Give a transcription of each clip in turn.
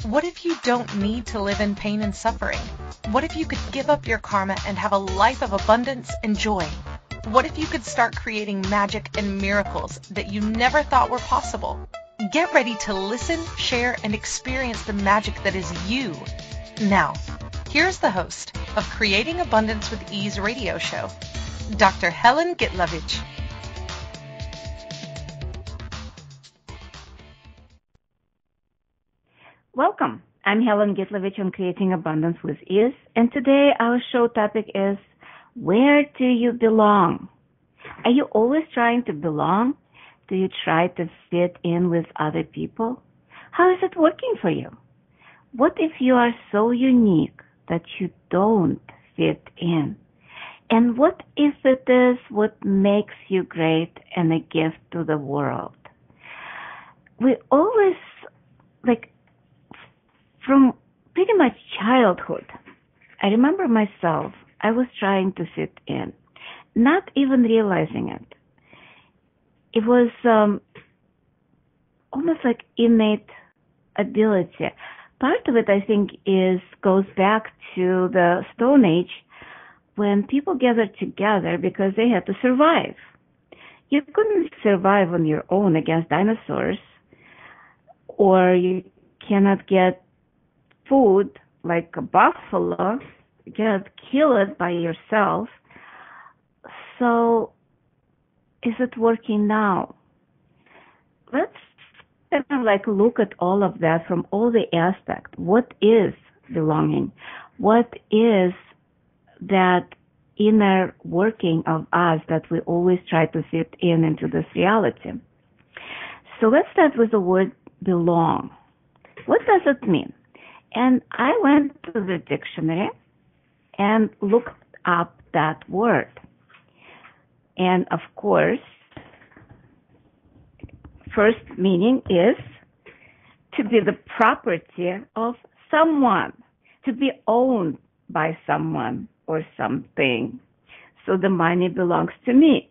What if you don't need to live in pain and suffering? What if you could give up your karma and have a life of abundance and joy? What if you could start creating magic and miracles that you never thought were possible? Get ready to listen, share, and experience the magic that is you. Now, here's the host of Creating Abundance with Ease radio show, Dr. Helen Gitlevich. Welcome. I'm Helen Gitlevich on Creating Abundance with Ease, and today our show topic is, where do you belong? Are you always trying to belong? Do you try to fit in with other people? How is it working for you? What if you are so unique that you don't fit in? And what if it is what makes you great and a gift to the world? We always, from pretty much childhood, I remember myself, I was trying to fit in, not even realizing it. It was almost like innate ability. Part of it, I think, goes back to the Stone Age, when people gathered together because they had to survive. You couldn't survive on your own against dinosaurs, or you cannot get food like a buffalo. You cannot kill it by yourself. So, is it working now? Let's kind of look at all of that from all the aspects. What is belonging? What is that inner working of us that we always try to fit into this reality? So let's start with the word belong. What does it mean? And I went to the dictionary and looked up that word. And of course, first meaning is to be the property of someone, to be owned by someone or something. So the money belongs to me.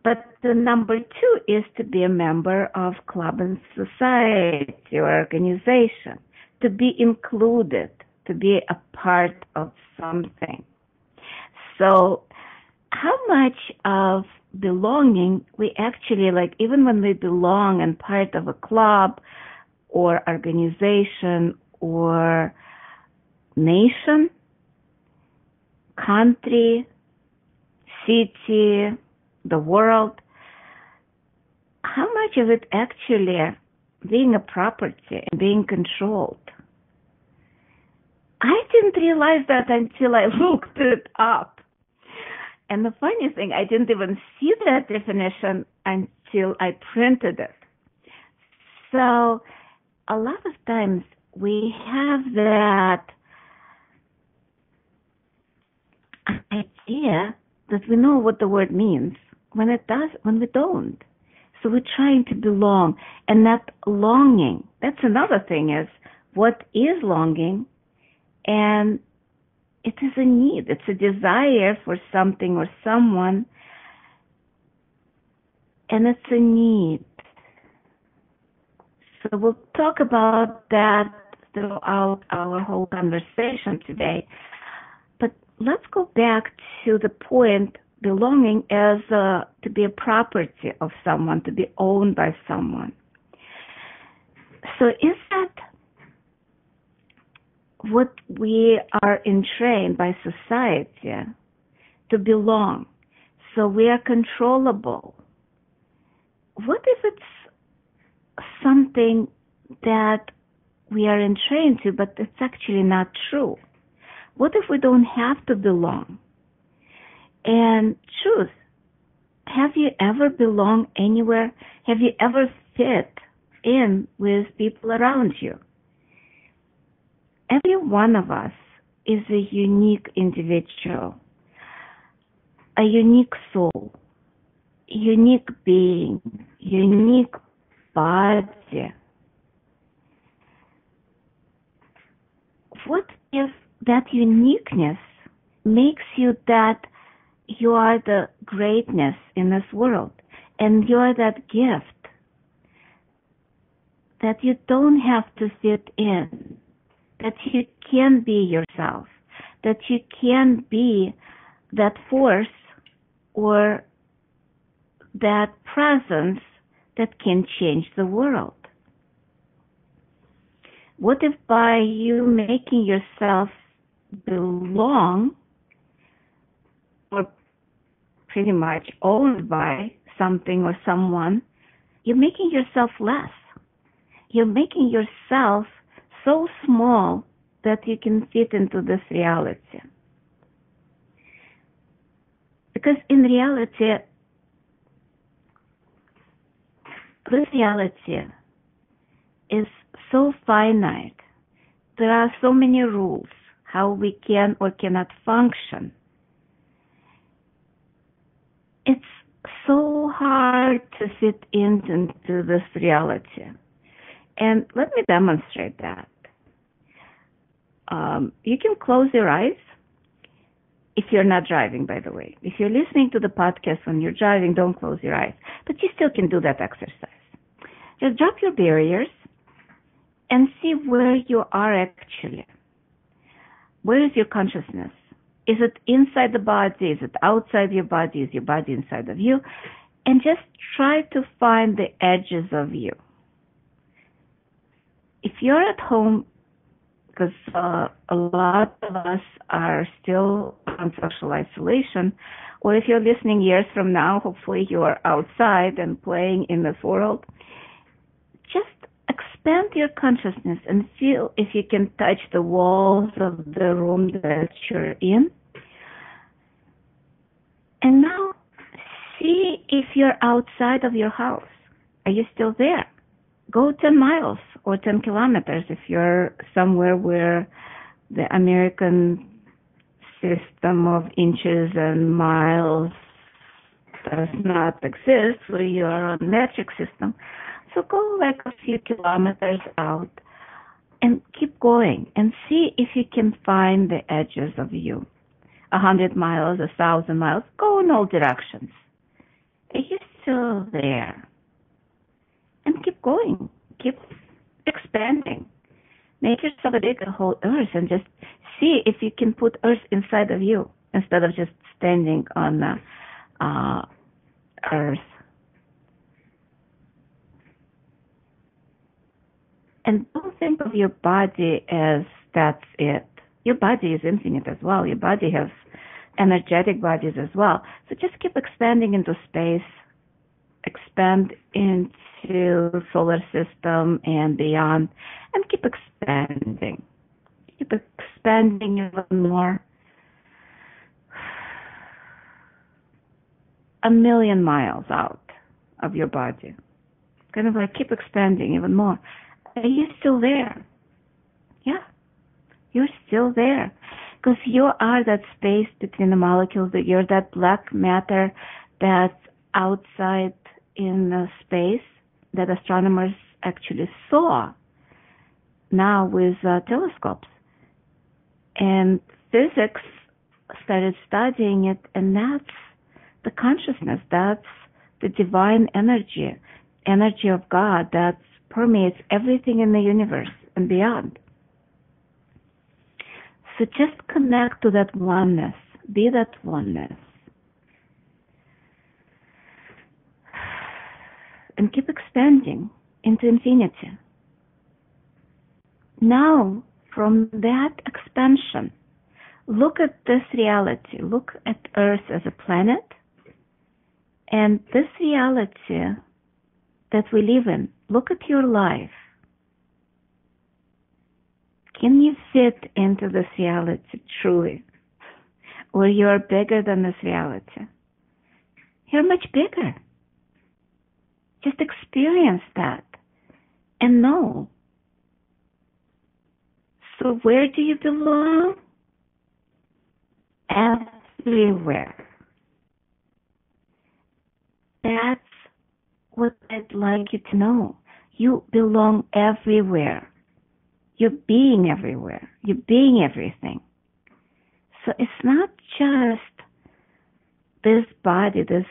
But the number two is to be a member of club and society or organization, to be included, to be a part of something. So how much of belonging we actually even when we belong and part of a club or organization or nation, country, city, the world, how much of it actually being a property and being controlled? I didn't realize that until I looked it up. And the funny thing, I didn't even see that definition until I printed it. So a lot of times we have that idea that we know what the word means when we don't. So we're trying to belong and not longing. That's another thing, is what is longing? And it is a need. It's a desire for something or someone, and it's a need. So we'll talk about that throughout our whole conversation today. But let's go back to the point, belonging as to be a property of someone, to be owned by someone. So is that what we are entrained by society to belong? So we are controllable. What if it's something that we are entrained to, but it's actually not true? What if we don't have to belong? And truth, have you ever belonged anywhere? Have you ever fit in with people around you? Every one of us is a unique individual, a unique soul, unique being, unique body. What if that uniqueness makes you that you are the greatness in this world, and you are that gift that you don't have to fit in, that you can be yourself, that you can be that force or that presence that can change the world. What if by you making yourself belong or pretty much owned by something or someone, you're making yourself less. You're making yourself so small that you can fit into this reality. Because in reality, this reality is so finite. There are so many rules how we can or cannot function. It's so hard to fit into this reality. And let me demonstrate that. You can close your eyes if you're not driving, by the way. If you're listening to the podcast when you're driving, don't close your eyes. But you still can do that exercise. Just drop your barriers and see where you are actually. Where is your consciousness? Is it inside the body? Is it outside your body? Is your body inside of you? And just try to find the edges of you. If you're at home, because a lot of us are still on social isolation, or if you're listening years from now, hopefully you are outside and playing in this world, just expand your consciousness and feel if you can touch the walls of the room that you're in. And now see if you're outside of your house. Are you still there? Go 10 miles or 10 kilometers if you're somewhere where the American system of inches and miles does not exist, where you are on metric system. So go like a few kilometers out and keep going and see if you can find the edges of you. 100 miles, 1,000 miles, go in all directions. Are you still there? And keep going. Keep expanding. Make yourself a bigger whole earth and just see if you can put earth inside of you instead of just standing on earth. And don't think of your body as that's it. Your body is infinite as well. Your body has energetic bodies as well. So just keep expanding into space, expand into solar system and beyond, and keep expanding. Keep expanding even more. 1,000,000 miles out of your body. Kind of like keep expanding even more. Are you still there? Yeah, you're still there. Because you are that space between the molecules, that you're that black matter that's outside in space that astronomers actually saw now with telescopes. And physics started studying it, and that's the consciousness, that's the divine energy of God that permeates everything in the universe and beyond. So just connect to that oneness. Be that oneness. And keep expanding into infinity. Now, from that expansion, look at this reality. Look at Earth as a planet. And this reality that we live in, look at your life. Can you fit into this reality truly? Or you are bigger than this reality? You're much bigger. Just experience that and know. So where do you belong? Everywhere. That's what I'd like you to know. You belong everywhere. You're being everywhere. You're being everything. So it's not just this body, this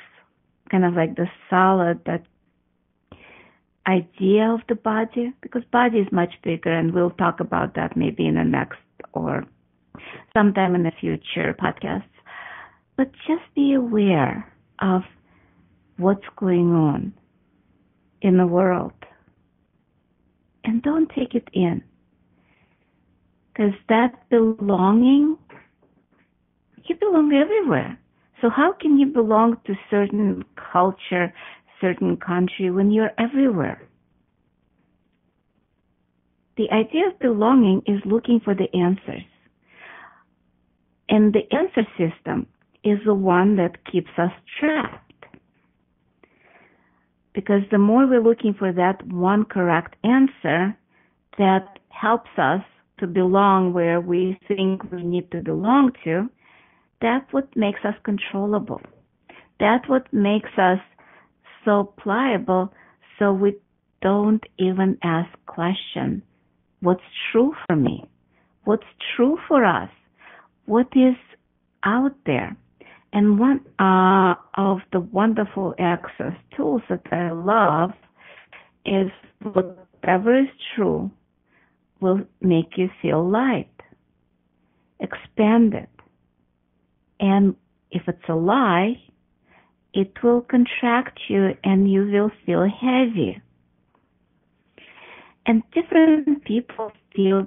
kind of like the solid that idea of the body, because body is much bigger, and we'll talk about that maybe in the next or sometime in the future podcasts. But just be aware of what's going on in the world. And don't take it in. Because that belonging, you belong everywhere. So how can you belong to certain culture, certain country when you're everywhere? The idea of belonging is looking for the answers. And the answer system is the one that keeps us trapped. Because the more we're looking for that one correct answer that helps us to belong where we think we need to belong to, that's what makes us controllable. That's what makes us so pliable, so we don't even ask questions. What's true for me? What's true for us? What is out there? And one of the wonderful access tools that I love is whatever is true will make you feel light, expanded. And if it's a lie, it will contract you and you will feel heavy. And different people feel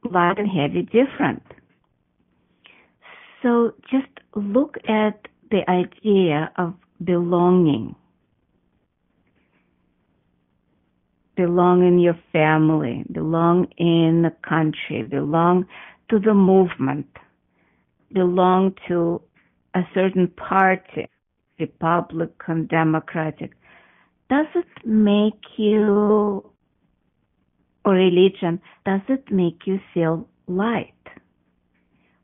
light and heavy different. So just look at the idea of belonging. Belong in your family, belong in the country, belong to the movement, belong to a certain party, Republican, Democratic. Does it make you, or religion, does it make you feel light?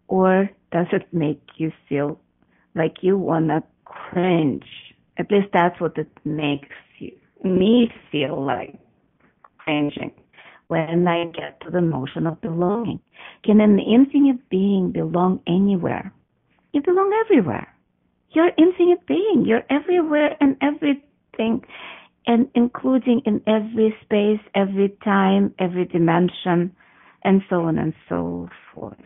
Or does it make you feel like you want to cringe? At least that's what it makes me feel like, cringing, when I get to the notion of belonging. Can an infinite being belong anywhere? You belong everywhere. You're infinite being. You're everywhere and everything, and including in every space, every time, every dimension, and so on and so forth.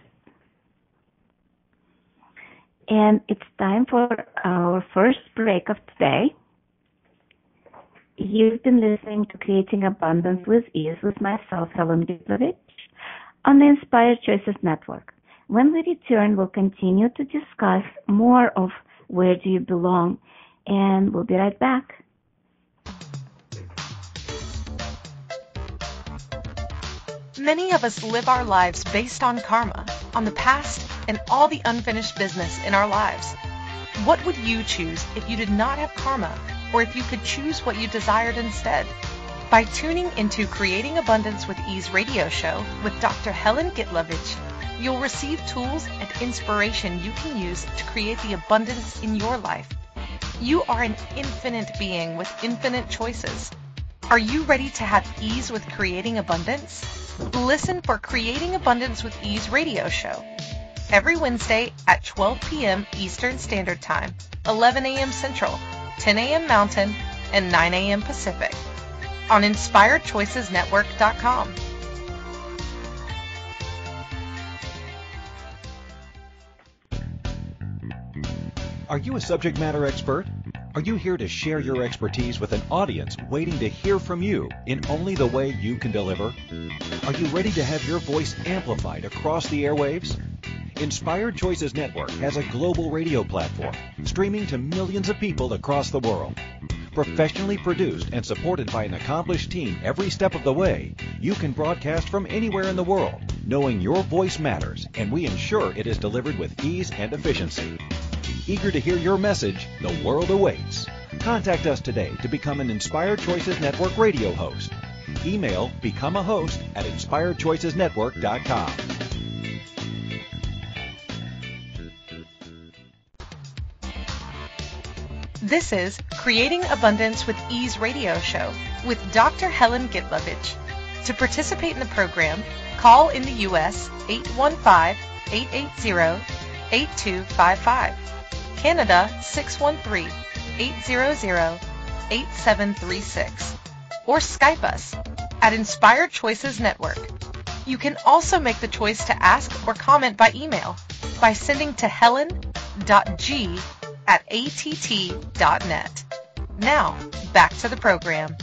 And it's time for our first break of today. You've been listening to Creating Abundance with Ease with myself, Helen Gitlevich, on the Inspired Choices Network. When we return, we'll continue to discuss more of where do you belong, and we'll be right back. Many of us live our lives based on karma, on the past, and all the unfinished business in our lives. What would you choose if you did not have karma, or if you could choose what you desired instead? By tuning into Creating Abundance with Ease radio show with Dr. Helen Gitlevich, you'll receive tools and inspiration you can use to create the abundance in your life. You are an infinite being with infinite choices. Are you ready to have ease with creating abundance? Listen for Creating Abundance with Ease radio show every Wednesday at 12 p.m. Eastern Standard Time, 11 a.m. Central, 10 a.m. Mountain, and 9 a.m. Pacific on InspiredChoicesNetwork.com. Are you a subject matter expert? Are you here to share your expertise with an audience waiting to hear from you in only the way you can deliver? Are you ready to have your voice amplified across the airwaves? Inspired Choices Network has a global radio platform streaming to millions of people across the world. Professionally produced and supported by an accomplished team every step of the way, you can broadcast from anywhere in the world, knowing your voice matters, and we ensure it is delivered with ease and efficiency. Eager to hear your message, the world awaits. Contact us today to become an Inspired Choices Network radio host. Email becomeahost@inspiredchoicesnetwork.com. This is Creating Abundance with Ease radio show with Dr. Helen Gitlevich. To participate in the program, call in the U.S. 815-880-8255. Canada 613-800-8736. or Skype us at Inspired Choices Network. You can also make the choice to ask or comment by email by sending to helen.g@att.net. Now, back to the program.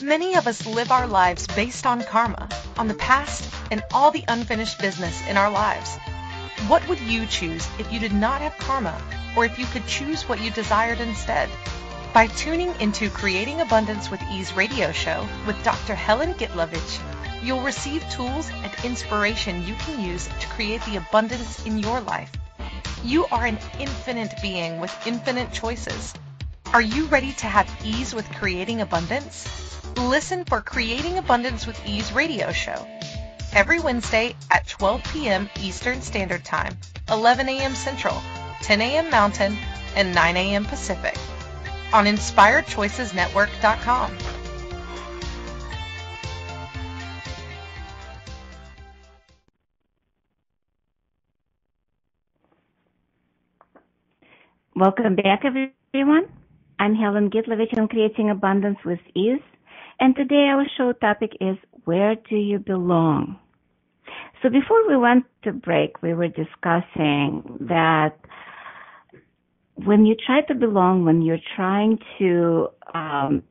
Many of us live our lives based on karma, on the past, and all the unfinished business in our lives. What would you choose if you did not have karma, or if you could choose what you desired instead? By tuning into Creating Abundance with Ease radio show with Dr. Helen Gitlevich, you'll receive tools and inspiration you can use to create the abundance in your life. You are an infinite being with infinite choices. Are you ready to have ease with creating abundance? Listen for Creating Abundance with Ease radio show every Wednesday at 12 p.m. Eastern Standard Time, 11 a.m. Central, 10 a.m. Mountain, and 9 a.m. Pacific on InspiredChoicesNetwork.com. Welcome back, everyone. I'm Helen Gitlevich on Creating Abundance with Ease. And today our show topic is, where do you belong? So before we went to break, we were discussing that when you try to belong, when you're trying to kind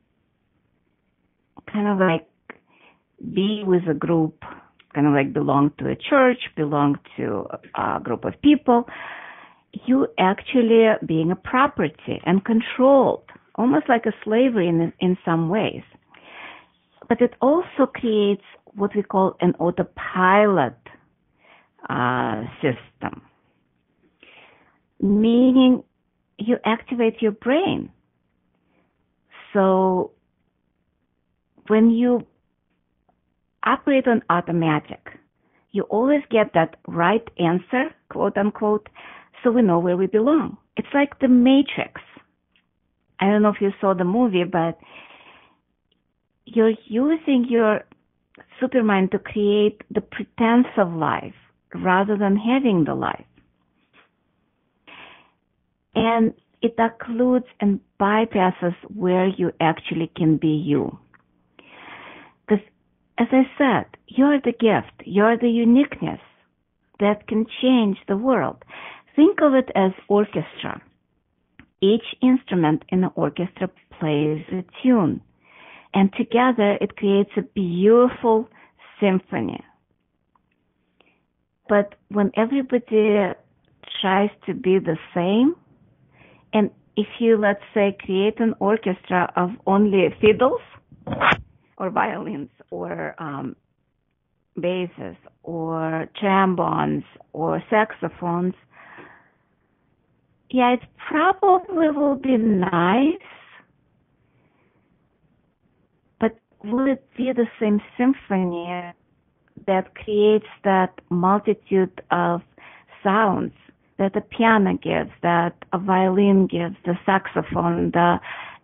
of like be with a group, kind of like belong to a church, belong to a group of people, you actually are being a property and controlled, almost like a slavery in some ways. But it also creates what we call an autopilot system, meaning you activate your brain. So when you operate on automatic, you always get that right answer, quote unquote, so we know where we belong. It's like the Matrix. I don't know if you saw the movie, but you're using your supermind to create the pretense of life rather than having the life. And it occludes and bypasses where you actually can be you. Because, as I said, you're the gift, you're the uniqueness that can change the world. Think of it as orchestra. Each instrument in the orchestra plays a tune, and together it creates a beautiful symphony. But when everybody tries to be the same, and if you, let's say, create an orchestra of only fiddles or violins or basses or trombones or saxophones, yeah, it probably will be nice, but will it be the same symphony that creates that multitude of sounds that a piano gives, that a violin gives, the saxophone,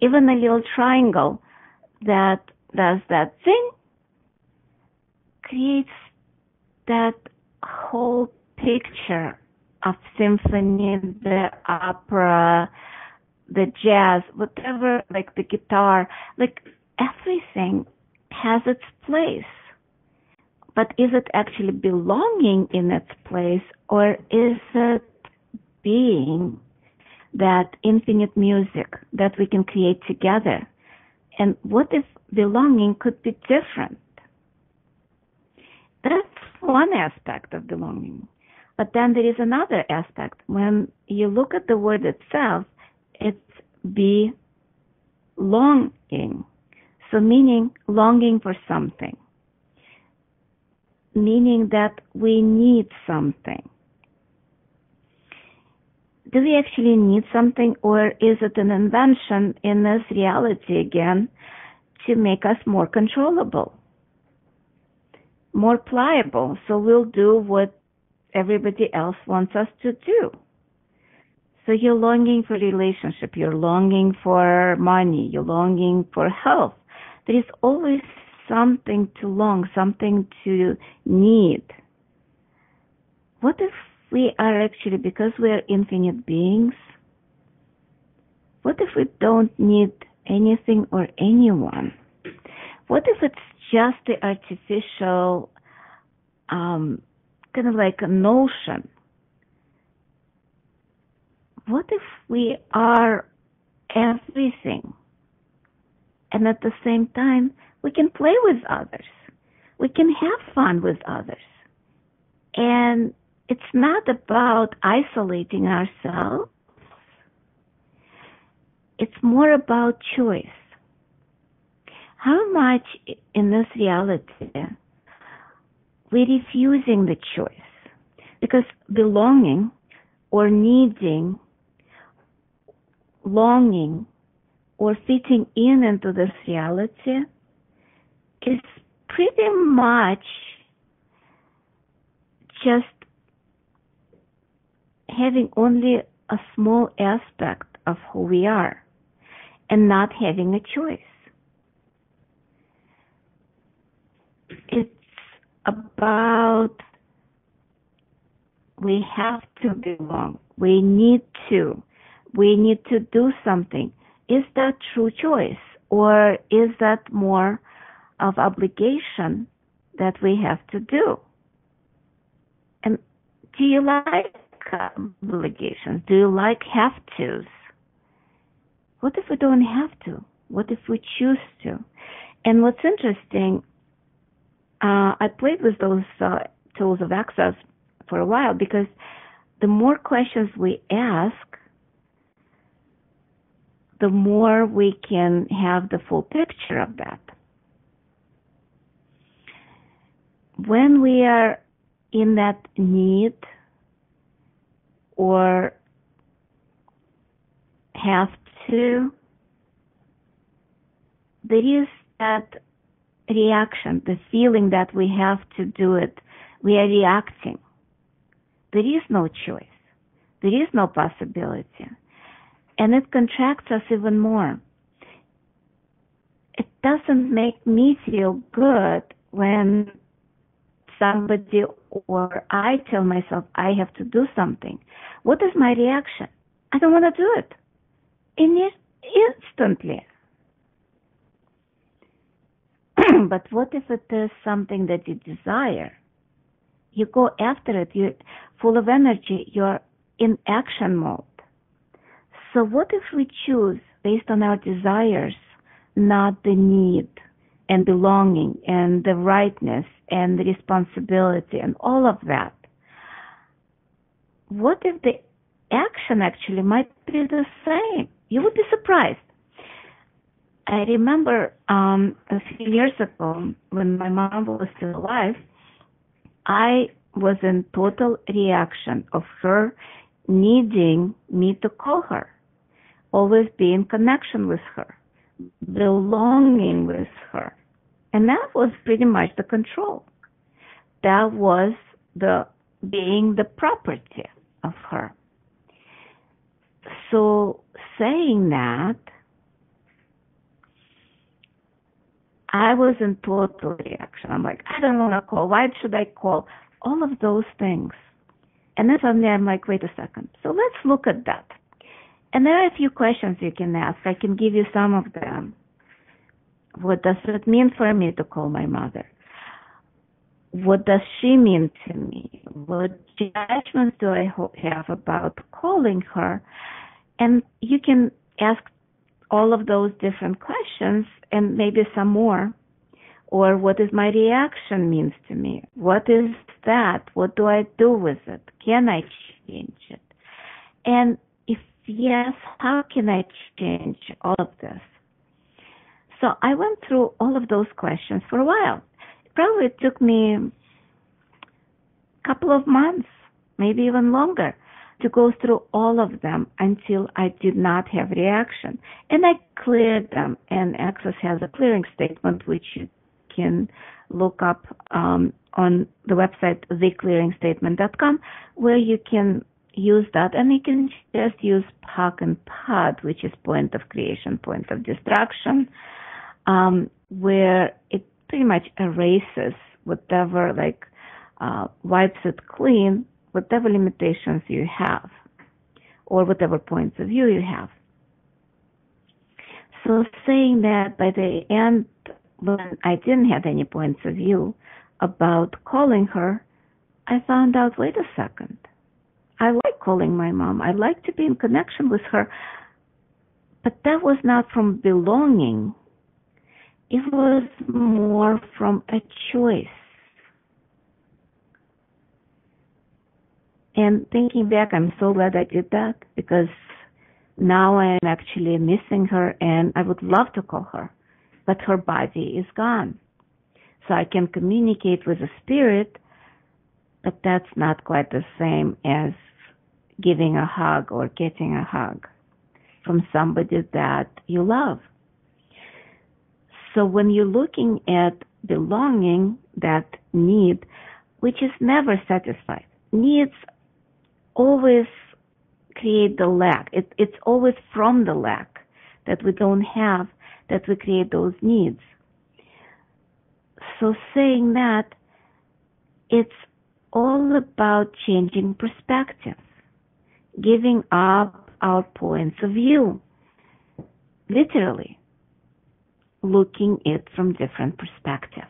even a little triangle that does that thing, creates that whole picture of symphony, the opera, the jazz, whatever, like the guitar, like everything has its place. But is it actually belonging in its place, or is it being that infinite music that we can create together? And what if belonging could be different? That's one aspect of belonging. But then there is another aspect. When you look at the word itself, it's belonging. So meaning longing for something. Meaning that we need something. Do we actually need something, or is it an invention in this reality again to make us more controllable, more pliable, so we'll do what everybody else wants us to do? So you're longing for relationship, you're longing for money, you're longing for health. There is always something to long, something to need. What if we are actually, because we are infinite beings, what if we don't need anything or anyone? What if it's just the artificial, kind of like a notion? What if we are everything? And at the same time, we can play with others. We can have fun with others. And it's not about isolating ourselves. It's more about choice. How much in this reality we're refusing the choice? Because belonging or needing, longing, or fitting into this reality is pretty much just having only a small aspect of who we are and not having a choice. It's about we have to belong. We need to do something. Is that true choice, or is that more of obligation that we have to do? And do you like obligations? Do you like have-tos? What if we don't have to? What if we choose to? And what's interesting, I played with those tools of access for a while, because the more questions we ask, the more we can have the full picture of that. When we are in that need or have to, there is that reaction, the feeling that we have to do it. We are reacting. There is no choice. There is no possibility. And it contracts us even more. It doesn't make me feel good when somebody or I tell myself I have to do something. What is my reaction? I don't want to do it. Instantly. But what if it is something that you desire? You go after it. You're full of energy. You're in action mode. So what if we choose based on our desires, not the need and belonging and the rightness and the responsibility and all of that? What if the action actually might be the same? You would be surprised. I remember a few years ago when my mom was still alive, I was in total reaction of her needing me to call her, always be in connection with her, belonging with her. And that was pretty much the control. That was the being the property of her. So saying that, I was in total reaction. I'm like, I don't want to call. Why should I call? All of those things. And then suddenly I'm like, wait a second. So let's look at that. And there are a few questions you can ask. I can give you some of them. What does it mean for me to call my mother? What does she mean to me? What judgments do I have about calling her? And you can ask all of those different questions and maybe some more Or what is my reaction means to me? What is that? What do I do with it? Can I change it? And if yes, how can I change all of this? So I went through all of those questions for a while. It probably took me a couple of months, maybe even longer, to go through all of them until I did not have reaction. And I cleared them, and Access has a clearing statement which you can look up on the website theclearingstatement.com, where you can use that, and you can just use POC and POD, which is point of creation, point of destruction, where it pretty much erases whatever, wipes it clean, whatever limitations you have, or whatever points of view you have. So saying that, by the end, when I didn't have any points of view about calling her, I found out, wait a second, I like calling my mom. I like to be in connection with her, but that was not from belonging. It was more from a choice. And thinking back, I'm so glad I did that, because now I'm actually missing her, and I would love to call her, but her body is gone. So I can communicate with the spirit, but that's not quite the same as giving a hug or getting a hug from somebody that you love. So when you're looking at belonging, that need, which is never satisfied, needs always create the lack. It's always from the lack that we don't have that we create those needs. So saying that, it's all about changing perspective, giving up our points of view, literally looking it from different perspective.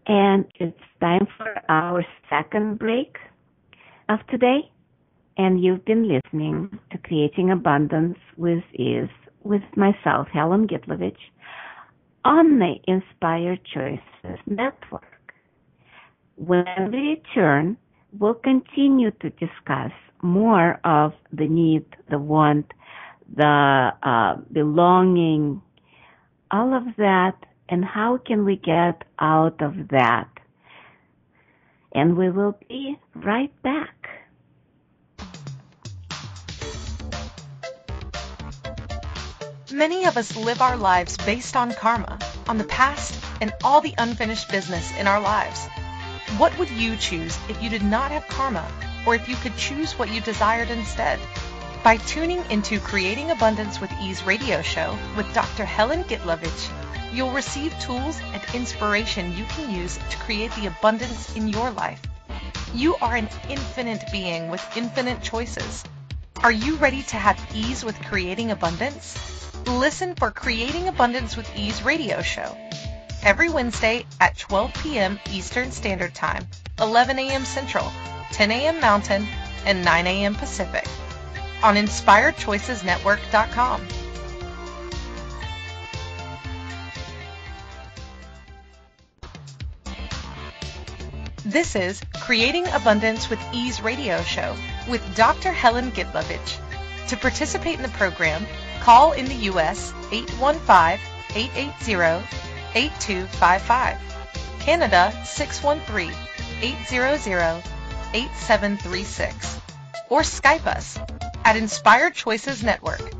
And it's time for our second break of today, and you've been listening to Creating Abundance with Ease with myself, Helen Gitlevich, on the Inspired Choices Network. When we return, we'll continue to discuss more of the need, the want, the belonging, all of that, and how can we get out of that. And we will be right back. Many of us live our lives based on karma, on the past, and all the unfinished business in our lives. What would you choose if you did not have karma, or if you could choose what you desired instead? By tuning into Creating Abundance with Ease radio show with Dr. Helen Gitlevich, you'll receive tools and inspiration you can use to create the abundance in your life. You are an infinite being with infinite choices. Are you ready to have ease with creating abundance? Listen for Creating Abundance with Ease radio show every Wednesday at 12 p.m. Eastern Standard Time, 11 a.m. Central, 10 a.m. Mountain, and 9 a.m. Pacific on InspiredChoicesNetwork.com. This is Creating Abundance with Ease radio show with Dr. Helen Gitlevich. To participate in the program, call in the U.S. 815-880-8255, Canada 613-800-8736, or Skype us at Inspired Choices Network.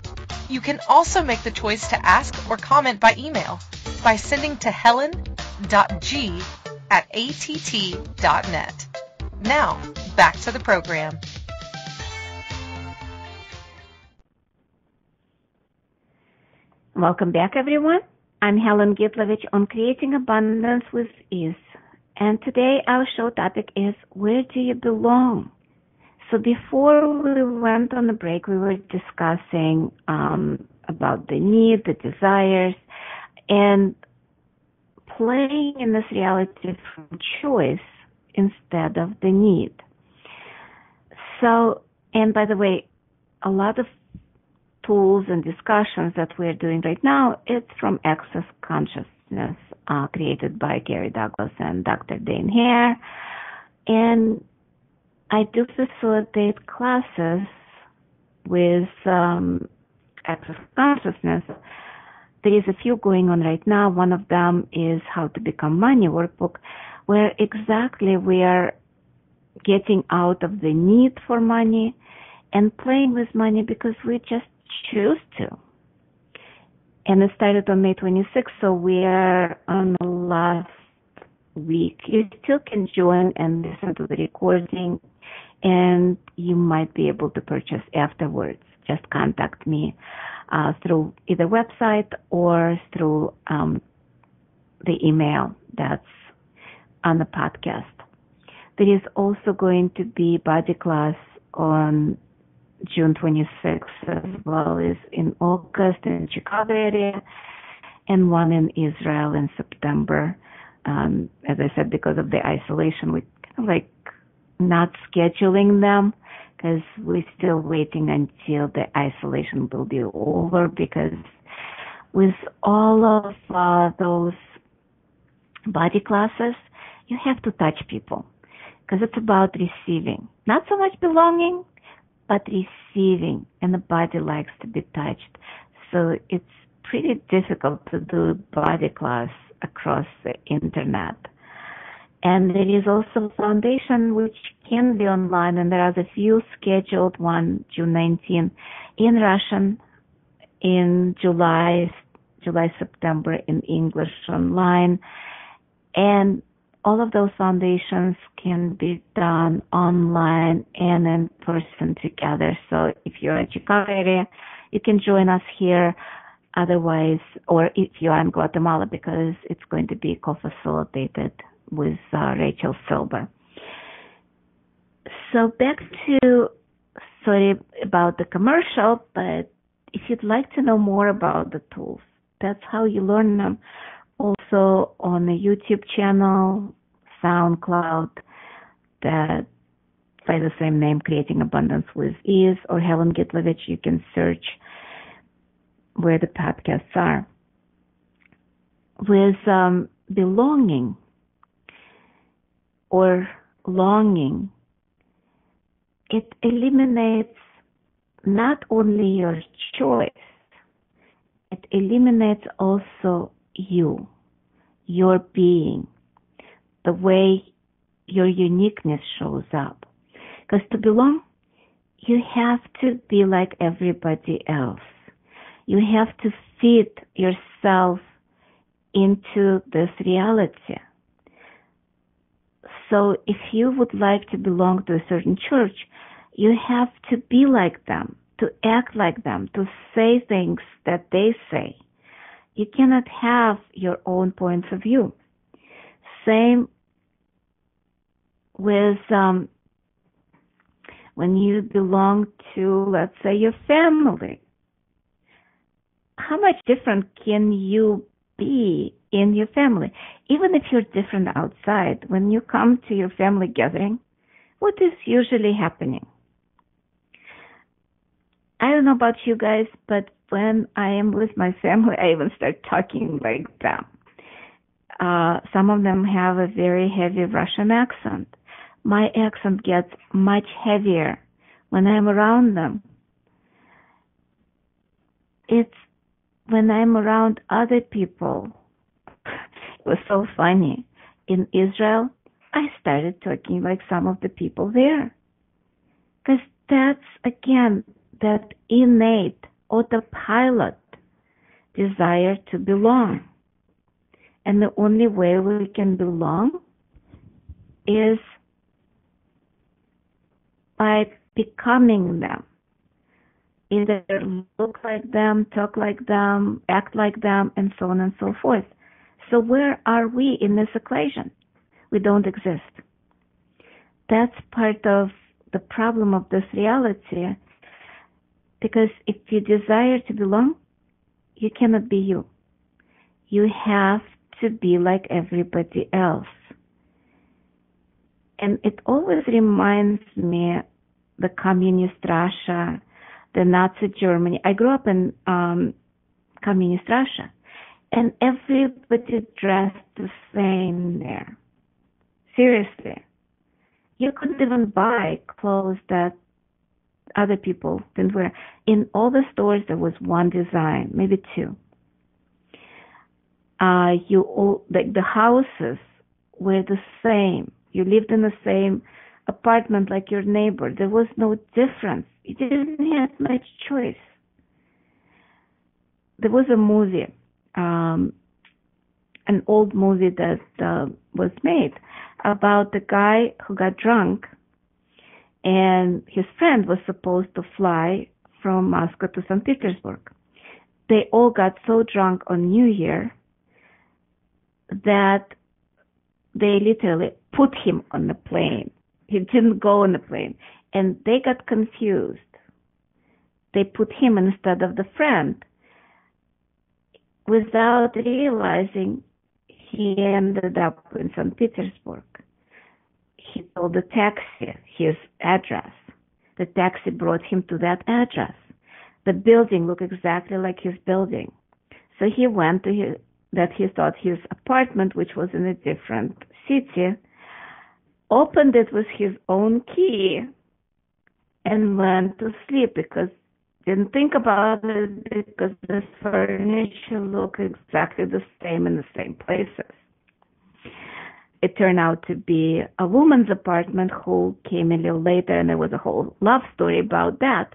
You can also make the choice to ask or comment by email by sending to helen.g@att.net. Now, back to the program. Welcome back, everyone. I'm Helen Gitlevich on Creating Abundance with Ease. And today our show topic is, where do you belong? So before we went on the break, we were discussing about the need, the desires, and playing in this reality from choice instead of the need. So, and by the way, a lot of tools and discussions that we're doing right now, it's from Access Conscious Consciousness, created by Gary Douglas and Dr. Dane Hare. And I do facilitate classes with Access Consciousness. There is a few going on right now. One of them is How to Become Money workbook, where exactly we are getting out of the need for money and playing with money because we just choose to. And it started on May 26th, so we are on the last week. You still can join and listen to the recording, and you might be able to purchase afterwards. Just contact me through either website or through the email that's on the podcast. There is also going to be body class on June 26th, as well as in August in Chicago area, and one in Israel in September. As I said, because of the isolation, we kind of like not scheduling them because we're still waiting until the isolation will be over, because with all of those body classes, you have to touch people because it's about receiving. Not so much belonging, but receiving, and the body likes to be touched. So it's pretty difficult to do body class across the internet. And there is also Foundation, which can be online, and there are a few scheduled, one June 19 in Russian, in July, September in English online, and all of those foundations can be done online and in person together. So if you're in Chicago area, you can join us here. Otherwise, or if you're in Guatemala, because it's going to be co-facilitated with Rachel Silber. So back to, sorry about the commercial, but if you'd like to know more about the tools, that's how you learn them. Also on the YouTube channel, SoundCloud, that by the same name, Creating Abundance with Ease, or Helen Gitlevich, you can search where the podcasts are. With belonging or longing, it eliminates not only your choice, it eliminates also you, your being, the way your uniqueness shows up. Because to belong, you have to be like everybody else. You have to fit yourself into this reality. So if you would like to belong to a certain church, you have to be like them, to act like them, to say things that they say. You cannot have your own points of view. Same with when you belong to, let's say, your family. How much different can you be in your family? Even if you're different outside, when you come to your family gathering, what is usually happening? I don't know about you guys, but when I am with my family, I even start talking like them. Some of them have a very heavy Russian accent. My accent gets much heavier when I'm around them. It's when I'm around other people. It was so funny. In Israel, I started talking like some of the people there. Because that's, again, that innate autopilot desire to belong. And the only way we can belong is by becoming them. Either look like them, talk like them, act like them, and so on and so forth. So where are we in this equation? We don't exist. That's part of the problem of this reality, because if you desire to belong, you cannot be you. You have to be like everybody else. And it always reminds me the communist Russia, the Nazi Germany. I grew up in communist Russia, And everybody dressed the same there. Seriously. You couldn't even buy clothes that other people didn't wear. In all the stores, there was one design, maybe two. The houses were the same. You lived in the same apartment like your neighbor. There was no difference. You didn't have much choice. There was a movie, an old movie that was made about the guy who got drunk, and his friend was supposed to fly from Moscow to St. Petersburg. They all got so drunk on New Year that they literally put him on the plane. He didn't go on the plane. And they got confused. They put him instead of the friend. Without realizing, he ended up in St. Petersburg. He told the taxi his address. The taxi brought him to that address. The building looked exactly like his building. So he went to he thought his apartment, which was in a different city, opened it with his own key, and went to sleep because didn't think about it because the furniture looked exactly the same in the same places. It turned out to be a woman's apartment who came a little later, and there was a whole love story about that.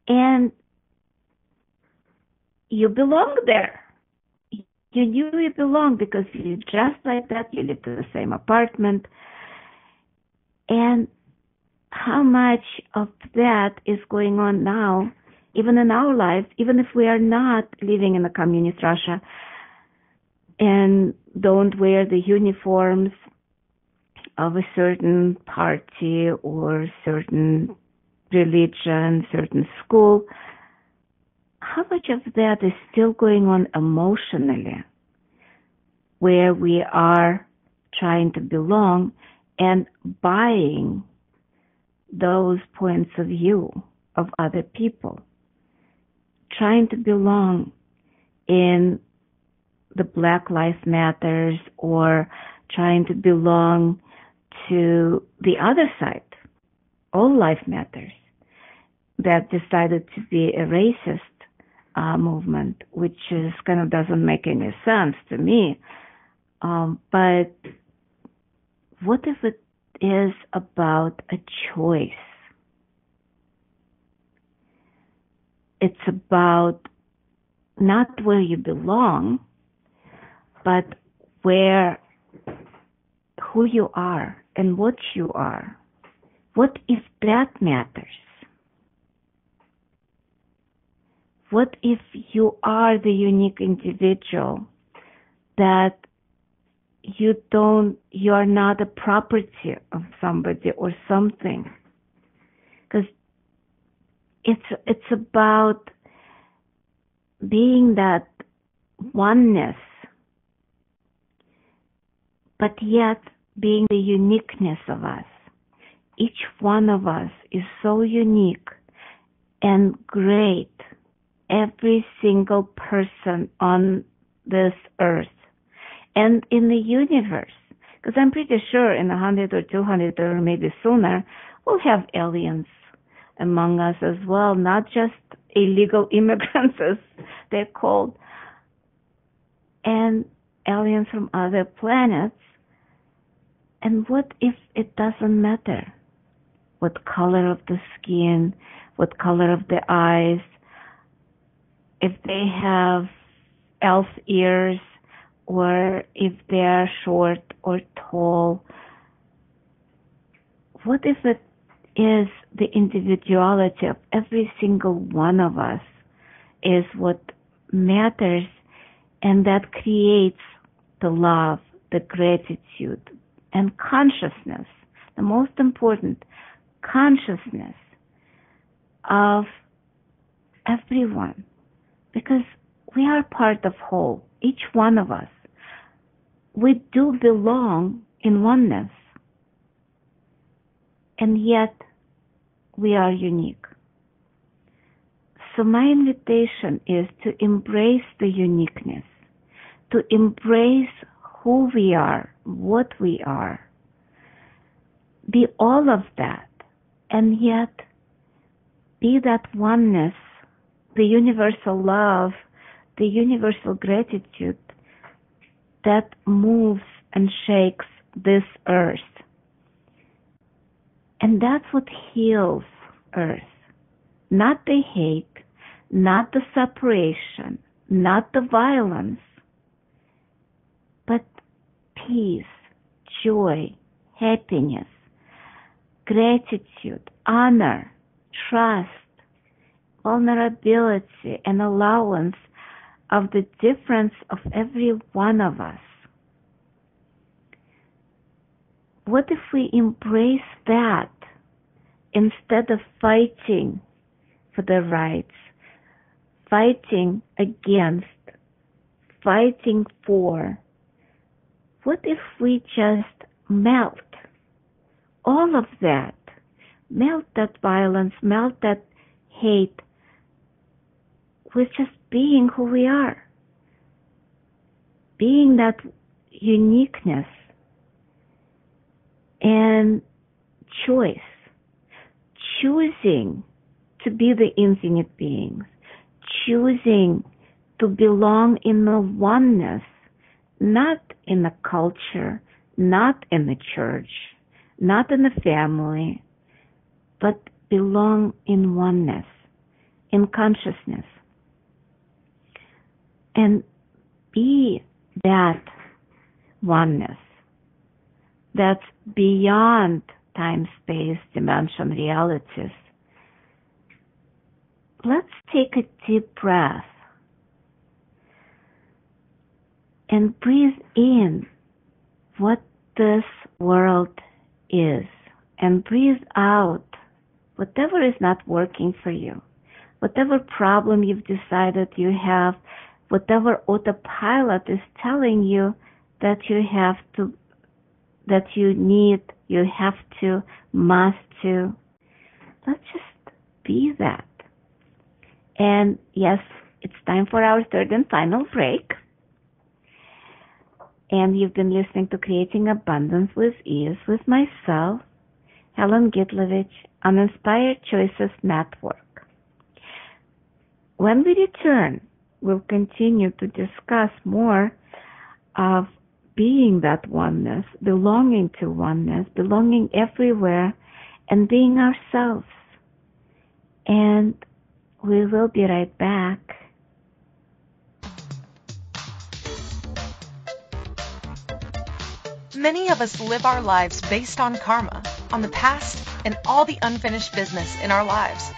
And you belong there. You knew you belonged because you dressed like that, you lived in the same apartment. And how much of that is going on now, even in our lives, even if we are not living in a communist Russia and don't wear the uniforms of a certain party or certain religion, certain school, how much of that is still going on emotionally, where we are trying to belong and buying those points of view of other people, trying to belong in the Black Lives Matters or trying to belong to the other side, All Life Matters, that decided to be a racist movement, which is kind of doesn't make any sense to me. But what if it is about a choice? It's about not where you belong, but who you are and what you are. What if that matters? What if you are the unique individual that you are not a property of somebody or something? Because it's about being that oneness, but yet being the uniqueness of us. Each one of us is so unique and great. Every single person on this earth and in the universe. Because I'm pretty sure in 100 or 200 or maybe sooner, we'll have aliens among us as well, not just illegal immigrants as they're called, and aliens from other planets. And what if it doesn't matter what color of the skin, what color of the eyes, if they have elf ears, or if they are short or tall? What if it is the individuality of every single one of us is what matters, and that creates the love, the gratitude, and consciousness, the most important, consciousness of everyone. Because we are part of whole, each one of us. We do belong in oneness. And yet, we are unique. So my invitation is to embrace the uniqueness, to embrace who we are, what we are, be all of that, and yet be that oneness, the universal love, the universal gratitude that moves and shakes this earth. And that's what heals earth. Not the hate, not the separation, not the violence, but peace, joy, happiness, gratitude, honor, trust, vulnerability, and allowance of the difference of every one of us. What if we embrace that instead of fighting for the rights, fighting against, fighting for? What if we just melt all of that, melt that violence, melt that hate, with just being who we are, being that uniqueness and choice, choosing to be the infinite beings, choosing to belong in the oneness, not in the culture, not in the church, not in the family, but belong in oneness, in consciousness, and be that oneness that's beyond time, space, dimension, realities. Let's take a deep breath and breathe in what this world is, and breathe out whatever is not working for you, whatever problem you've decided you have, whatever autopilot is telling you that you have to, that you need, you have to, must to. Let's just be that. And yes, it's time for our third and final break. And you've been listening to Creating Abundance with Ease with myself, Helen Gitlevich, on Inspired Choices Network. When we return, we'll continue to discuss more of being that oneness, belonging to oneness, belonging everywhere, and being ourselves. And we will be right back. Many of us live our lives based on karma, on the past, and all the unfinished business in our lives.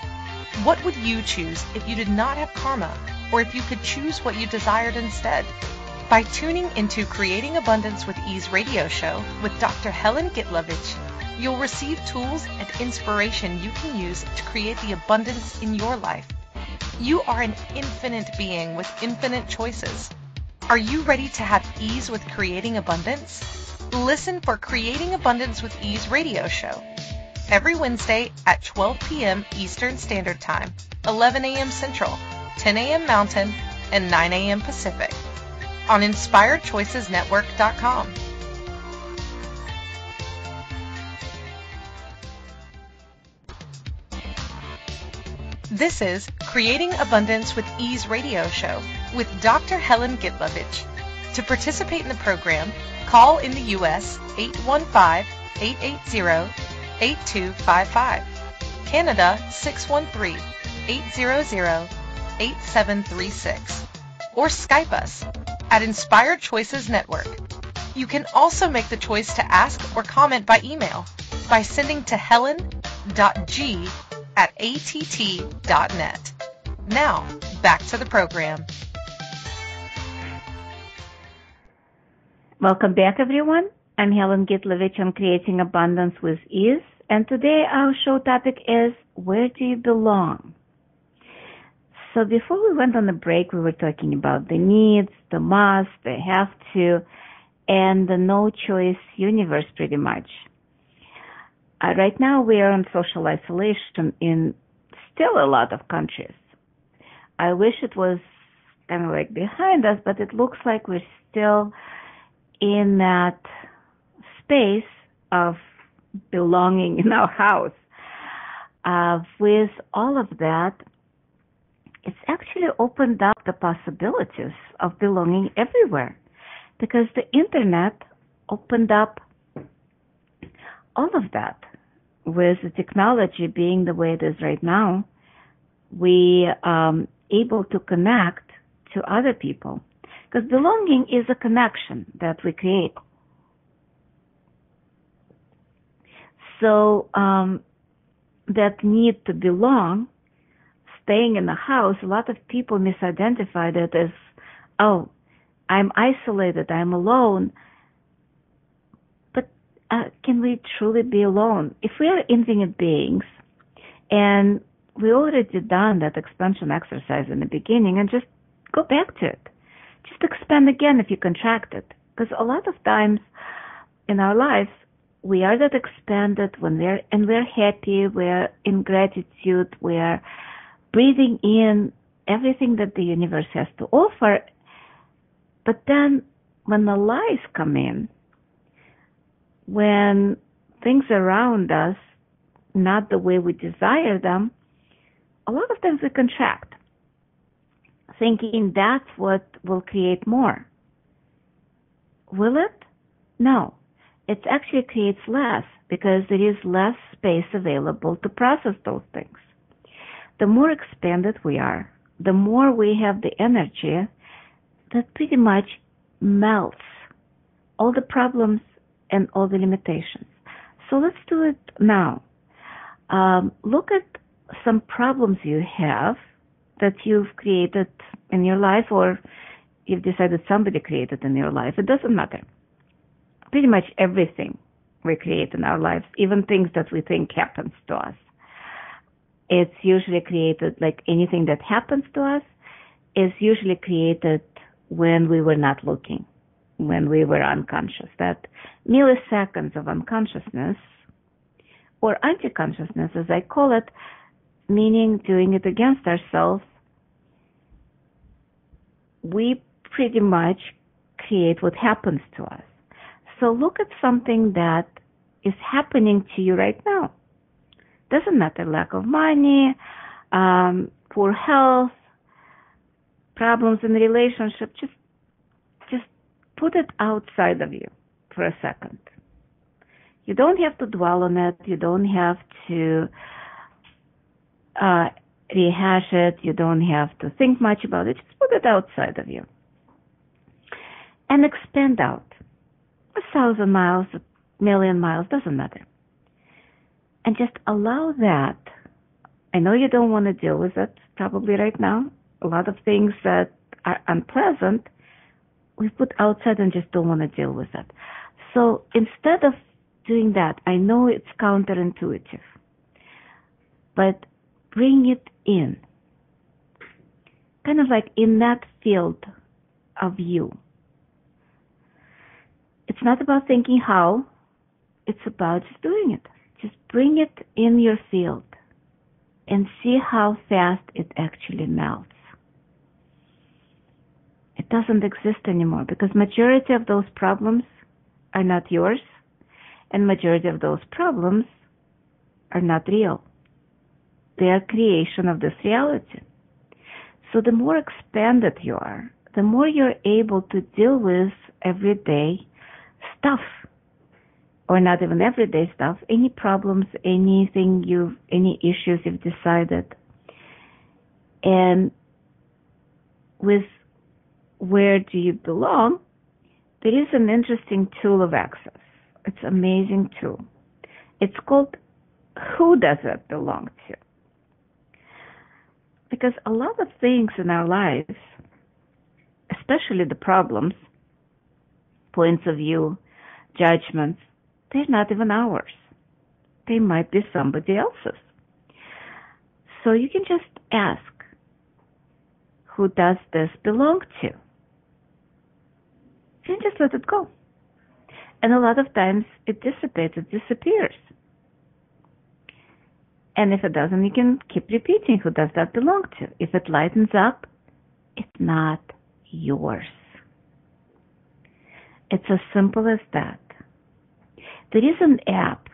What would you choose if you did not have karma, or if you could choose what you desired instead? By tuning into Creating Abundance with Ease radio show with Dr. Helen Gitlevich, you'll receive tools and inspiration you can use to create the abundance in your life. You are an infinite being with infinite choices. Are you ready to have ease with creating abundance? Listen for Creating Abundance with Ease radio show every Wednesday at 12 p.m. Eastern Standard Time, 11 a.m. Central, 10 a.m. Mountain, and 9 a.m. Pacific on InspiredChoicesNetwork.com. This is Creating Abundance with Ease radio show with Dr. Helen Gitlevich. To participate in the program, call in the U.S. 815-880-8255, Canada 613-800-8736, or Skype us at Inspired Choices Network. You can also make the choice to ask or comment by email by sending to helen.g@att.net. Now, back to the program. Welcome back, everyone. I'm Helen Gitlevich on Creating Abundance with Ease, and today our show topic is, where do you belong? So before we went on the break, we were talking about the needs, the must, the have to, and the no choice universe pretty much. Right now we are on social isolation in still a lot of countries. I wish it was kind of like behind us, but it looks like we're still in that space of belonging in our house. With all of that, it's actually opened up the possibilities of belonging everywhere, because the internet opened up all of that. With the technology being the way it is right now, we able to connect to other people, because belonging is a connection that we create. So that need to belong, staying in the house, a lot of people misidentify that as, oh, I'm isolated, I'm alone. But can we truly be alone? If we are infinite beings, and we already done that expansion exercise in the beginning, and just go back to it. Just expand again if you contract it. Because a lot of times in our lives, we are that expanded when we're happy, we're in gratitude, we're breathing in everything that the universe has to offer. But then when the lies come in, when things around us not the way we desire them, a lot of times we contract, thinking that's what will create more. Will it? No. It actually creates less, because there is less space available to process those things. The more expanded we are, the more we have the energy that pretty much melts all the problems and all the limitations. So let's do it now. Look at some problems you have that you've created in your life, or you've decided somebody created in your life. It doesn't matter. Pretty much everything we create in our lives, even things that we think happens to us, it's usually created, like anything that happens to us, is usually created when we were not looking, when we were unconscious. That milliseconds of unconsciousness, or anti-consciousness as I call it, meaning doing it against ourselves, we pretty much create what happens to us. So look at something that is happening to you right now. Doesn't matter, lack of money, poor health, problems in the relationship. Just put it outside of you for a second. You don't have to dwell on it. You don't have to rehash it. You don't have to think much about it. Just put it outside of you. And expand out. 1,000 miles, 1,000,000 miles, doesn't matter. And just allow that. I know you don't want to deal with it probably right now. A lot of things that are unpleasant, we put outside and just don't want to deal with it. So instead of doing that, I know it's counterintuitive, but bring it in. Kind of like in that field of you. It's not about thinking how, it's about just doing it. Just bring it in your field and see how fast it actually melts. It doesn't exist anymore, because majority of those problems are not yours, and majority of those problems are not real. They are creation of this reality. So the more expanded you are, the more you're able to deal with everyday stuff, or not even everyday stuff, any problems, any issues you've decided. And with where do you belong, there is an interesting tool of access. It's an amazing tool. It's called Who Does It Belong To? Because a lot of things in our lives, especially the problems, points of view, judgments, they're not even ours. They might be somebody else's. So you can just ask, who does this belong to? And just let it go. And a lot of times it dissipates, it disappears. And if it doesn't, you can keep repeating, who does that belong to? If it lightens up, it's not yours. It's as simple as that. There is an app.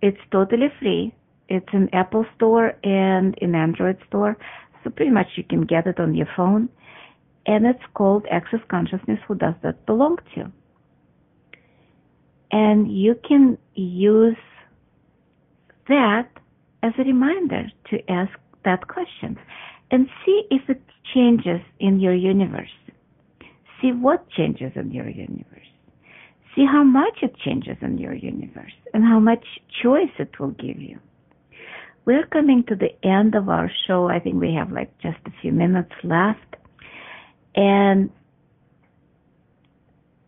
It's totally free. It's in Apple Store and in Android Store. So pretty much you can get it on your phone. And it's called Access Consciousness, Who Does That Belong To? And you can use that as a reminder to ask that question and see if it changes in your universe. See what changes in your universe. See how much it changes in your universe and how much choice it will give you. We're coming to the end of our show. I think we have just a few minutes left. And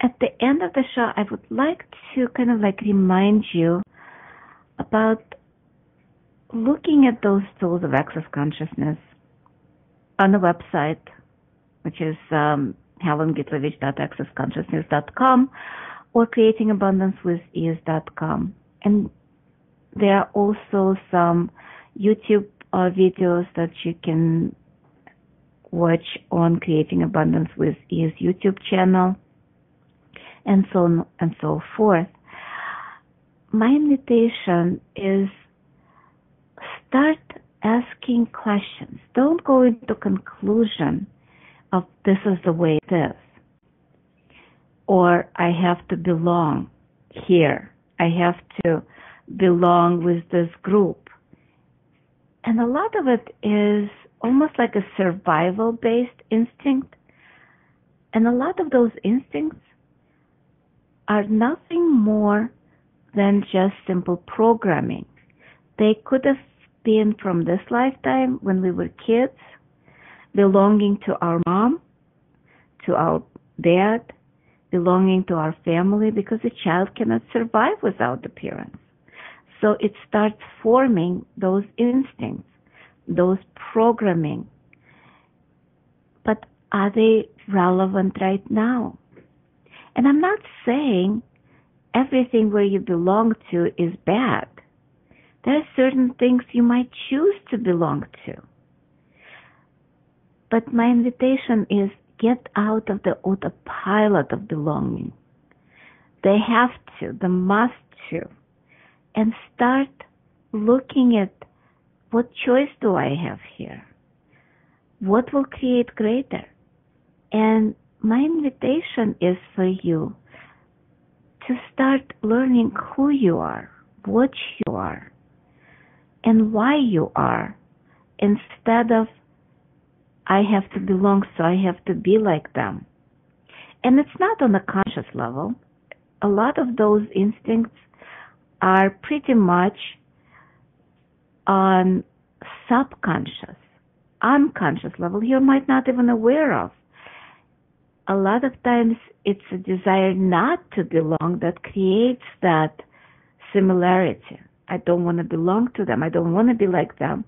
at the end of the show, I would like to kind of remind you about looking at those tools of access consciousness on the website, which is helengitlevich.accessconsciousness.com or creatingabundancewithease.com. And there are also some YouTube videos that you can watch on Creating Abundance with Ease YouTube channel, and so on and so forth. My invitation is start asking questions. Don't go into conclusion of this is the way it is, or I have to belong here. I have to belong with this group. And a lot of it is almost like a survival-based instinct. And a lot of those instincts are nothing more than just simple programming. They could have been from this lifetime when we were kids, belonging to our mom, to our dad, belonging to our family, because a child cannot survive without the parents. So it starts forming those instincts, those programming. But are they relevant right now? And I'm not saying everything where you belong to is bad. There are certain things you might choose to belong to. But my invitation is get out of the autopilot of belonging. They have to, they must to, and start looking at what choice do I have here? What will create greater? And my invitation is for you to start learning who you are, what you are, and why you are, instead of I have to belong, so I have to be like them. And it's not on a conscious level. A lot of those instincts are pretty much on subconscious, unconscious level you might not even aware of. A lot of times it's a desire not to belong that creates that similarity. I don't want to belong to them. I don't want to be like them.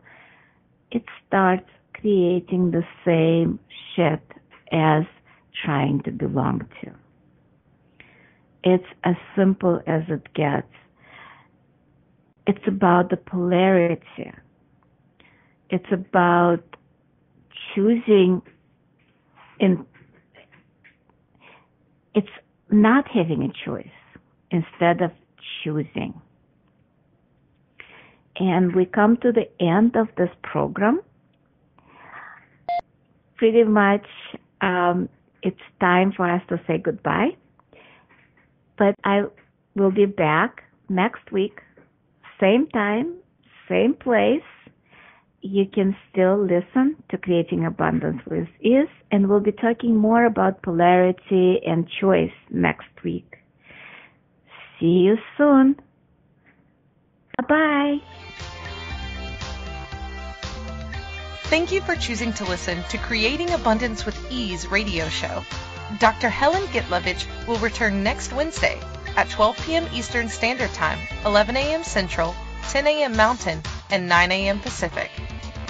It starts creating the same shit as trying to belong to. It's as simple as it gets. It's about the polarity. It's about choosing it's not having a choice instead of choosing. And we come to the end of this program. Pretty much it's time for us to say goodbye. But I will be back next week, same time, same place. You can still listen to Creating Abundance with Ease, and we'll be talking more about polarity and choice next week. See you soon. Bye-bye. Thank you for choosing to listen to Creating Abundance with Ease radio show. Dr. Helen Gitlevich will return next Wednesday at 12 p.m. Eastern Standard Time, 11 a.m. Central, 10 a.m. Mountain, and 9 a.m. Pacific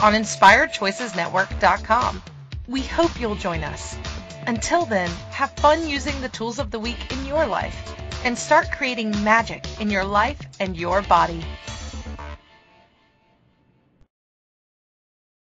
on InspiredChoicesNetwork.com. We hope you'll join us. Until then, have fun using the tools of the week in your life and start creating magic in your life and your body.